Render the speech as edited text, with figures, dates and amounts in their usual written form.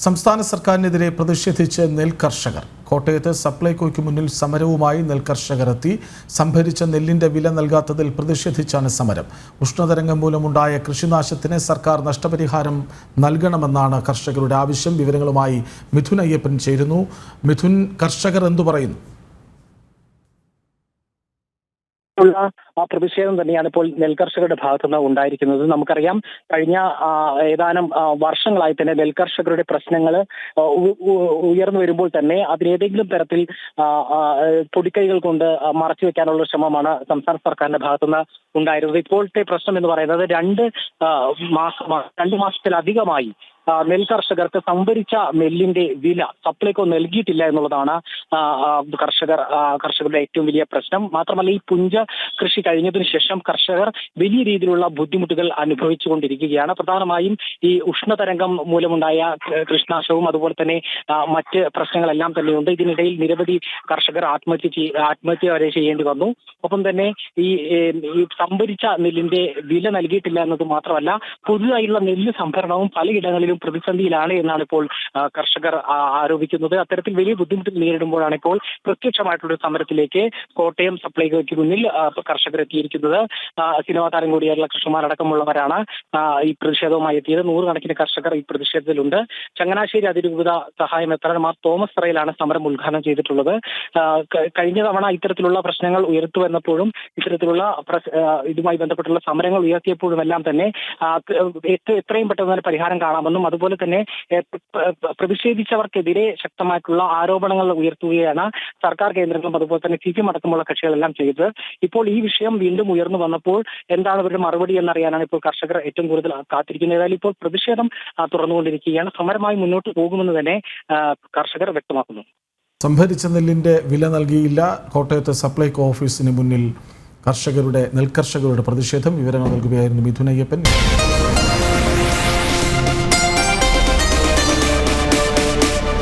സംസ്ഥാന സർക്കാരിനെതിരെ പ്രതിഷേധിച്ച് നെൽകർഷകർ. കോട്ടയത്ത് സപ്ലൈകോയ്ക്ക് മുന്നിൽ സമരവുമായി നെൽകർഷകരെത്തി. സംഭരിച്ച നെല്ലിന്റെ വില നൽകാത്തതിൽ പ്രതിഷേധിച്ചാണ് സമരം. ഉഷ്ണതരംഗം മൂലമുണ്ടായ കൃഷിനാശത്തിന് സർക്കാർ നഷ്ടപരിഹാരം നൽകണമെന്നാണ് കർഷകരുടെ ആവശ്യം. വിവരങ്ങളുമായി മിഥുൻ അയ്യപ്പൻ ചേരുന്നു. മിഥുൻ, കർഷകർ എന്തു പറയുന്നു? ആ പ്രതിഷേധം തന്നെയാണ് ഇപ്പോൾ നെൽകർഷകരുടെ ഭാഗത്തുനിന്ന് ഉണ്ടായിരിക്കുന്നത്. നമുക്കറിയാം, കഴിഞ്ഞ ഏതാനും വർഷങ്ങളായി തന്നെ നെൽകർഷകരുടെ പ്രശ്നങ്ങൾ ഉയർന്നു വരുമ്പോൾ തന്നെ അതിനേതെങ്കിലും തരത്തിൽ പൊടിക്കൈകൾ കൊണ്ട് മറച്ചു വെക്കാനുള്ള ശ്രമമാണ് സംസ്ഥാന സർക്കാരിന്റെ ഭാഗത്തുനിന്ന് ഉണ്ടായിരുന്നത്. ഇപ്പോഴത്തെ പ്രശ്നം എന്ന് പറയുന്നത് 2 മാസത്തിലധികമായി നെൽകർഷകർക്ക് സംഭരിച്ച നെല്ലിന്റെ വില സപ്ലൈകോ നൽകിയിട്ടില്ല എന്നുള്ളതാണ് കർഷകരുടെ ഏറ്റവും വലിയ പ്രശ്നം. മാത്രമല്ല, ഈ പുഞ്ച കൃഷി കഴിഞ്ഞതിനു ശേഷം കർഷകർ വലിയ രീതിയിലുള്ള ബുദ്ധിമുട്ടുകൾ അനുഭവിച്ചുകൊണ്ടിരിക്കുകയാണ്. പ്രധാനമായും ഈ ഉഷ്ണതരംഗം മൂലമുണ്ടായ കൃഷിനാശവും അതുപോലെ തന്നെ മറ്റ് പ്രശ്നങ്ങളെല്ലാം തന്നെയുണ്ട്. ഇതിനിടയിൽ നിരവധി കർഷകർ ആത്മഹത്യ വരെ ചെയ്യേണ്ടി വന്നു. ഒപ്പം തന്നെ ഈ സംഭരിച്ച നെല്ലിന്റെ വില നൽകിയിട്ടില്ല എന്നത് മാത്രമല്ല, പുതുതായുള്ള നെല്ല് സംഭരണവും പലയിടങ്ങളിലും പ്രതിസന്ധിയിലാണ് എന്നാണ് ഇപ്പോൾ കർഷകർ ആരോപിക്കുന്നത്. അത്തരത്തിൽ വലിയ ബുദ്ധിമുട്ടുകൾ നേരിടുമ്പോഴാണ് ഇപ്പോൾ പ്രത്യക്ഷമായിട്ടുള്ള സമരത്തിലേക്ക് കോട്ടയം സപ്ലൈകോയ്ക്ക് മുന്നിൽ കർഷകർ എത്തിയിരിക്കുന്നത്. സിനിമാ താരം കൂടിയായിട്ടുള്ള കൃഷ്ണമാരടക്കമുള്ളവരാണ് ഈ പ്രതിഷേധവുമായി എത്തിയത്. 100 കണക്കിന് കർഷകർ ഈ പ്രതിഷേധത്തിലുണ്ട്. ചങ്ങനാശ്ശേരി അതിരൂപത സഹായ മെത്രാൻ മാർ തോമസ് റയിലാണ് സമരം ഉദ്ഘാടനം ചെയ്തിട്ടുള്ളത്. കഴിഞ്ഞ തവണ ഇത്തരത്തിലുള്ള പ്രശ്നങ്ങൾ ഉയർത്തു വന്നപ്പോഴും ഇത്തരത്തിലുള്ള ഇതുമായി ബന്ധപ്പെട്ടുള്ള സമരങ്ങൾ ഉയർത്തിയപ്പോഴും എല്ലാം തന്നെ എത്രയും പെട്ടെന്ന് തന്നെ പരിഹാരം കാണാമെന്നും അതുപോലെ തന്നെ പ്രതിഷേധിച്ചവർക്കെതിരെ ശക്തമായിട്ടുള്ള ആരോപണങ്ങൾ ഉയർത്തുകയാണ് സർക്കാർ കേന്ദ്രങ്ങളും അതുപോലെ തന്നെ CPM അടക്കമുള്ള കക്ഷികളെല്ലാം ചെയ്തത്. ഇപ്പോൾ ഈ വിഷയം വീണ്ടും ഉയർന്നു വന്നപ്പോൾ എന്താണ് ഇവരുടെ മറുപടി എന്നറിയാനാണ് ഇപ്പോൾ കർഷകർ ഏറ്റവും കൂടുതൽ കാത്തിരിക്കുന്നത്. ഏതായാലും ഇപ്പോൾ പ്രതിഷേധം തുറന്നുകൊണ്ടിരിക്കുകയാണ്. സമരമായി മുന്നോട്ട് പോകുമെന്ന് തന്നെ കർഷകർ വ്യക്തമാക്കുന്നു. സംഭരിച്ച നെല്ലിന്റെ വില നൽകിയില്ല. കോട്ടയത്ത് സപ്ലൈകോ ഓഫീസിന് മുന്നിൽ നെൽകർഷകരുടെ പ്രതിഷേധം. വിവരങ്ങൾ നൽകുകയായിരുന്നു മിഥുൻ അയ്യപ്പൻ.